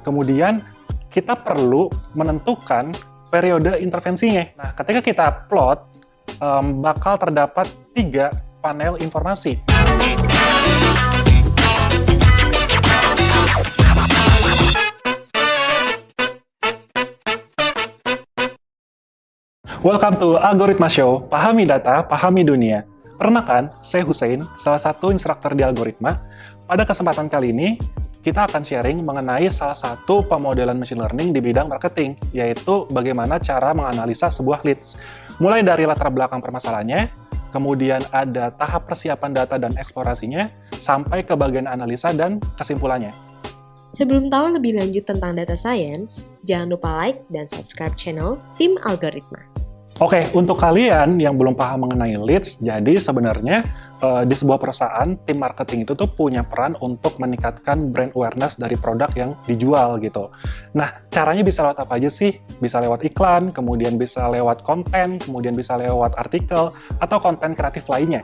Kemudian kita perlu menentukan periode intervensinya. Nah, ketika kita plot, bakal terdapat 3 panel informasi. Welcome to Algoritma Show, pahami data, pahami dunia. Perkenalkan, saya Hussein, salah satu instruktur di Algoritma. Pada kesempatan kali ini, kita akan sharing mengenai salah satu pemodelan machine learning di bidang marketing, yaitu bagaimana cara menganalisa sebuah leads. Mulai dari latar belakang permasalahannya, kemudian ada tahap persiapan data dan eksplorasinya, sampai ke bagian analisa dan kesimpulannya. Sebelum tahu lebih lanjut tentang data science, jangan lupa like dan subscribe channel Tim Algoritma. Oke, untuk kalian yang belum paham mengenai leads, jadi sebenarnya di sebuah perusahaan, tim marketing itu tuh punya peran untuk meningkatkan brand awareness dari produk yang dijual gitu. Nah, caranya bisa lewat apa aja sih? Bisa lewat iklan, kemudian bisa lewat konten, kemudian bisa lewat artikel, atau konten kreatif lainnya.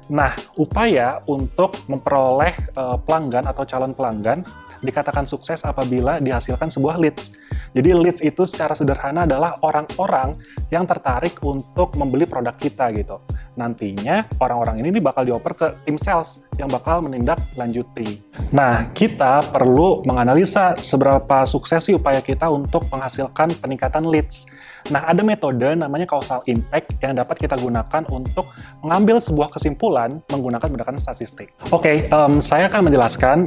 Nah, upaya untuk memperoleh pelanggan atau calon pelanggan dikatakan sukses apabila dihasilkan sebuah leads. Jadi leads itu secara sederhana adalah orang-orang yang tertarik untuk membeli produk kita gitu. Nantinya orang-orang ini bakal dioper ke tim sales yang bakal menindaklanjuti. Nah, kita perlu menganalisa seberapa sukses sih upaya kita untuk menghasilkan peningkatan leads. Nah, ada metode namanya causal impact yang dapat kita gunakan untuk mengambil sebuah kesimpulan menggunakan pendekatan statistik. Oke, saya akan menjelaskan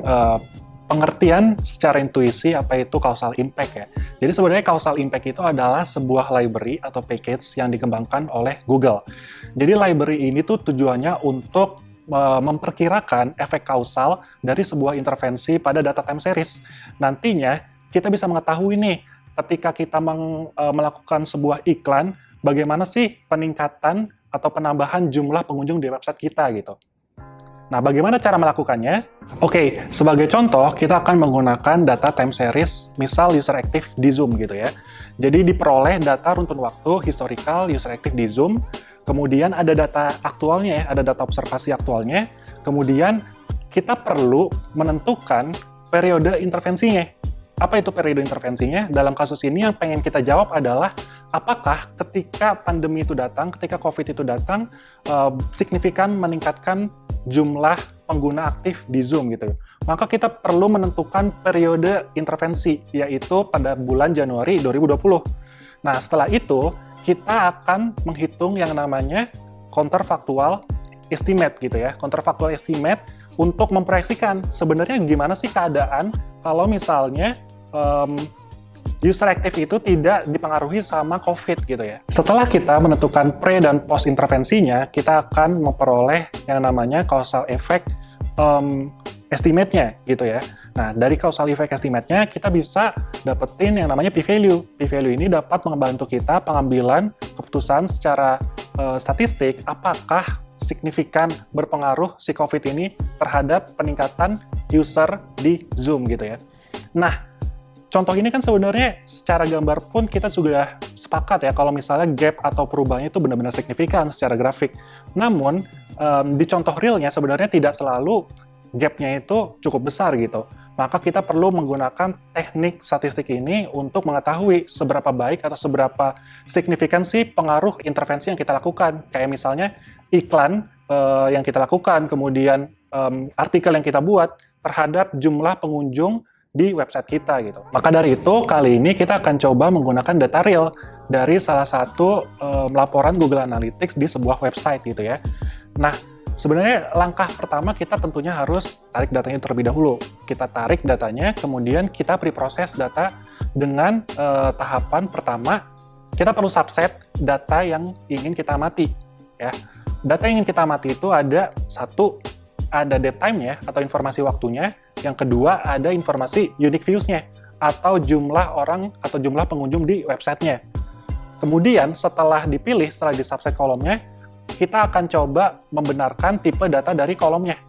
pengertian secara intuisi apa itu causal impact ya. Jadi sebenarnya causal impact itu adalah sebuah library atau package yang dikembangkan oleh Google. Jadi library ini tuh tujuannya untuk memperkirakan efek kausal dari sebuah intervensi pada data time series. Nantinya kita bisa mengetahui nih ketika kita melakukan sebuah iklan, bagaimana sih peningkatan atau penambahan jumlah pengunjung di website kita gitu. Nah, bagaimana cara melakukannya? Oke, sebagai contoh, kita akan menggunakan data time series, misal user active di Zoom gitu ya. Jadi diperoleh data runtun waktu, historical, user active di Zoom, kemudian ada data aktualnya ya, ada data observasi aktualnya, kemudian kita perlu menentukan periode intervensinya. Apa itu periode intervensinya? Dalam kasus ini yang pengen kita jawab adalah apakah ketika pandemi itu datang, ketika COVID itu datang, signifikan meningkatkan jumlah pengguna aktif di Zoom gitu. Maka kita perlu menentukan periode intervensi, yaitu pada bulan Januari 2020. Nah, setelah itu, kita akan menghitung yang namanya counterfactual estimate gitu ya. Counterfactual estimate untuk memproyeksikan sebenarnya gimana sih keadaan kalau misalnya user active itu tidak dipengaruhi sama COVID gitu ya. Setelah kita menentukan pre dan post intervensinya, kita akan memperoleh yang namanya causal effect estimate-nya gitu ya. Nah, dari causal effect estimate-nya kita bisa dapetin yang namanya p-value. P-value ini dapat membantu kita pengambilan keputusan secara statistik apakah signifikan berpengaruh si COVID ini terhadap peningkatan user di Zoom gitu ya. Nah, contoh ini kan sebenarnya secara gambar pun kita sudah sepakat ya kalau misalnya gap atau perubahannya itu benar-benar signifikan secara grafik. Namun, di contoh realnya sebenarnya tidak selalu gapnya itu cukup besar gitu. Maka kita perlu menggunakan teknik statistik ini untuk mengetahui seberapa baik atau seberapa signifikan sih pengaruh intervensi yang kita lakukan. Kayak misalnya iklan yang kita lakukan, kemudian artikel yang kita buat terhadap jumlah pengunjung di website kita gitu. Maka dari itu, kali ini kita akan coba menggunakan data real dari salah satu laporan Google Analytics di sebuah website gitu ya. Nah, sebenarnya langkah pertama kita tentunya harus tarik datanya terlebih dahulu. Kita tarik datanya, kemudian kita preproses data dengan tahapan pertama, kita perlu subset data yang ingin kita amati ya. Data yang ingin kita amati itu ada date time-nya atau informasi waktunya. Yang kedua, ada informasi unique views-nya atau jumlah orang atau jumlah pengunjung di website-nya. Kemudian, setelah dipilih, setelah di subset kolomnya, kita akan coba membenarkan tipe data dari kolomnya.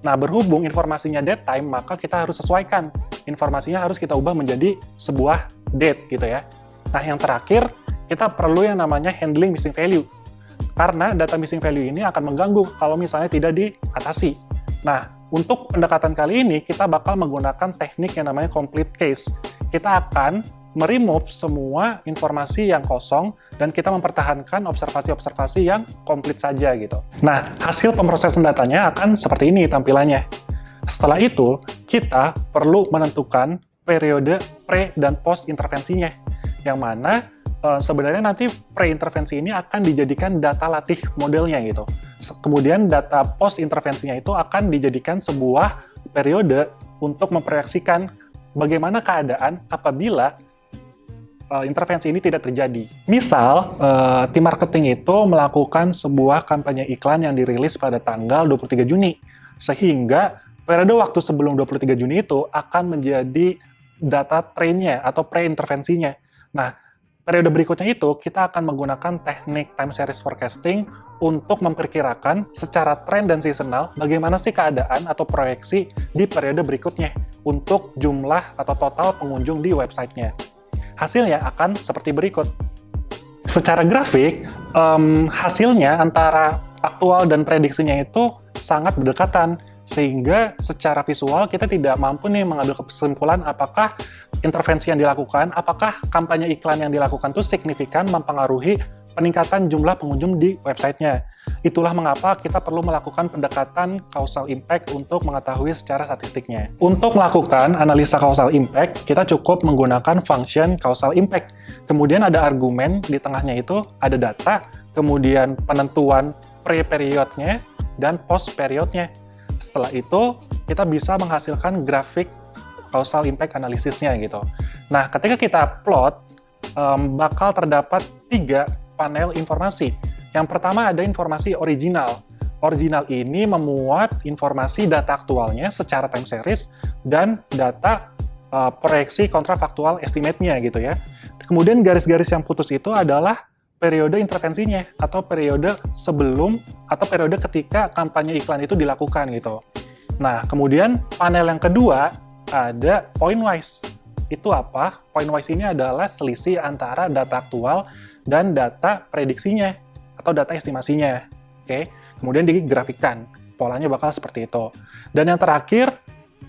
Nah, berhubung informasinya date time, maka kita harus sesuaikan. Informasinya harus kita ubah menjadi sebuah date gitu ya. Nah, yang terakhir, kita perlu yang namanya handling missing value. Karena data missing value ini akan mengganggu kalau misalnya tidak diatasi. Nah, Untuk pendekatan kali ini, kita bakal menggunakan teknik yang namanya complete case. Kita akan meremove semua informasi yang kosong dan kita mempertahankan observasi-observasi yang komplit saja gitu. Nah, hasil pemrosesan datanya akan seperti ini tampilannya. Setelah itu, kita perlu menentukan periode pre dan post intervensinya, yang mana sebenarnya nanti pre-intervensi ini akan dijadikan data latih modelnya gitu. Kemudian data post-intervensinya itu akan dijadikan sebuah periode untuk memproyeksikan bagaimana keadaan apabila intervensi ini tidak terjadi. Misal, tim marketing itu melakukan sebuah kampanye iklan yang dirilis pada tanggal 23 Juni, sehingga periode waktu sebelum 23 Juni itu akan menjadi data trainnya atau pre-intervensinya. Nah, periode berikutnya itu kita akan menggunakan teknik time series forecasting untuk memperkirakan secara tren dan seasonal bagaimana sih keadaan atau proyeksi di periode berikutnya untuk jumlah atau total pengunjung di websitenya. Hasilnya akan seperti berikut. Secara grafik, hasilnya antara aktual dan prediksinya itu sangat berdekatan, sehingga secara visual kita tidak mampu nih mengambil kesimpulan apakah intervensi yang dilakukan, apakah kampanye iklan yang dilakukan itu signifikan mempengaruhi peningkatan jumlah pengunjung di websitenya. Itulah mengapa kita perlu melakukan pendekatan causal impact untuk mengetahui secara statistiknya. Untuk melakukan analisa causal impact, kita cukup menggunakan function causal impact. Kemudian ada argumen di tengahnya itu, ada data, kemudian penentuan pre-periodnya dan post-periodnya. Setelah itu, kita bisa menghasilkan grafik causal impact analisisnya gitu. Nah, ketika kita plot, bakal terdapat 3 panel informasi. Yang pertama ada informasi original. Original ini memuat informasi data aktualnya secara time series dan data proyeksi kontrafaktual estimate-nya gitu ya. Kemudian garis-garis yang putus itu adalah periode intervensinya atau periode sebelum atau periode ketika kampanye iklan itu dilakukan gitu. Nah, kemudian panel yang kedua ada point wise. Itu apa? Point wise ini adalah selisih antara data aktual dan data prediksinya atau data estimasinya. Oke. Kemudian digrafikkan. Polanya bakal seperti itu. Dan yang terakhir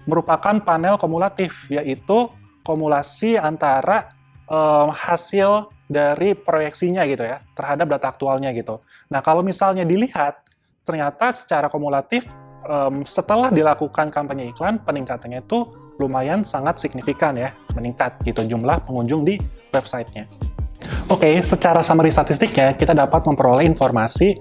merupakan panel kumulatif, yaitu kumulasi antara hasil dari proyeksinya gitu ya, terhadap data aktualnya gitu. Nah, kalau misalnya dilihat, ternyata secara kumulatif, setelah dilakukan kampanye iklan, peningkatannya itu lumayan sangat signifikan ya, meningkat gitu jumlah pengunjung di websitenya. Oke, secara summary statistiknya, kita dapat memperoleh informasi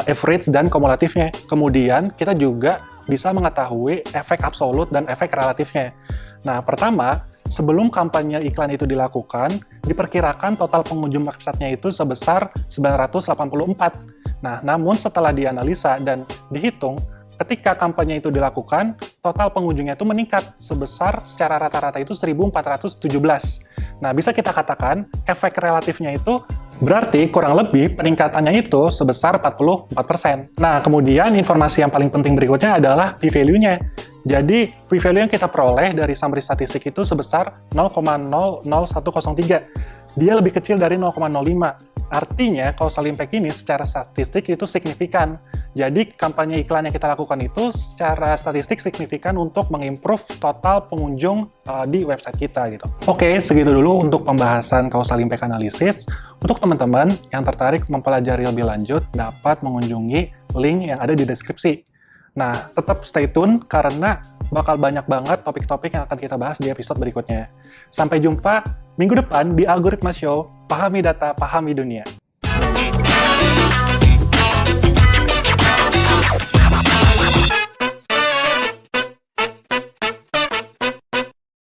average dan kumulatifnya. Kemudian, kita juga bisa mengetahui efek absolut dan efek relatifnya. Nah, pertama, sebelum kampanye iklan itu dilakukan, diperkirakan total pengunjung websitenya itu sebesar 984. Nah, namun setelah dianalisa dan dihitung, ketika kampanye itu dilakukan, total pengunjungnya itu meningkat sebesar secara rata-rata itu 1.417. Nah, bisa kita katakan efek relatifnya itu berarti kurang lebih peningkatannya itu sebesar 44%. Nah, kemudian informasi yang paling penting berikutnya adalah p-value-nya. Jadi, p-value yang kita peroleh dari summary statistik itu sebesar 0,00103. Dia lebih kecil dari 0,05. Artinya, causal impact ini secara statistik itu signifikan. Jadi, kampanye iklan yang kita lakukan itu secara statistik signifikan untuk mengimprove total pengunjung di website kita gitu. Oke, segitu dulu untuk pembahasan causal impact analysis. Untuk teman-teman yang tertarik mempelajari lebih lanjut, dapat mengunjungi link yang ada di deskripsi. Nah, tetap stay tune karena bakal banyak banget topik-topik yang akan kita bahas di episode berikutnya. Sampai jumpa minggu depan di Algoritma Show, pahami data, pahami dunia.